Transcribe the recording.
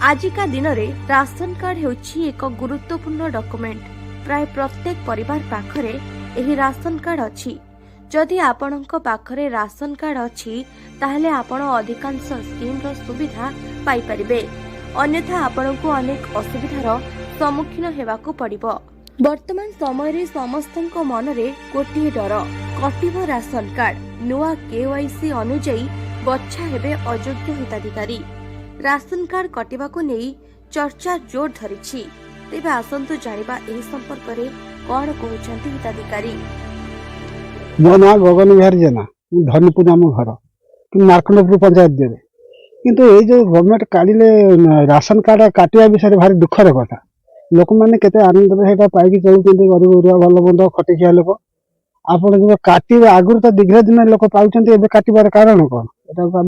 आजिका दिन में ration card हेउछि एक गुरुत्वपूर्ण डॉक्यूमेंट। प्राय प्रत्येक परिवार पाखरे एही राशन कार्ड अछि। जदि आपणक पाखरे राशन कार्ड अछि ताहले आपण अधिकांश स्कीम रो सुविधा पाई परिबे, अन्यथा आपणको अनेक असुविधार सम्मुखीन हेबाकू पड़िबो। वर्तमान समय रे समस्तଙ୍କ मनरे गोटिए डर, कटिबो राशन कार्ड। नुआ केवाईसी अनुଯାयी बच्छा हेबे अयोग्य हिताधिकारी। राशन कार्ड कटिबाकू नेई चर्चा जोर धरिछि। तेबे आसंतु जानिबा एही संपर्क रे कोन कहउछंती हिताधिकारी। मो ना गगन बिहार जेना, धनीपुर आम घर कि मार्कंडपुर पंचायत देवे किंतु ये जो गवर्नमेंट काढिले राशन कार्ड काटिया विषय भारी दुखर कथा। लोक मैंने केते आनंद से पाई चलुचंती, गरीब गुरुआ भल बंद खटिखिया लोक। आपण जो काटिबे आगुर तो दीर्घ दिन लोक पाउचंती, एबे काटिबार कारण कोन?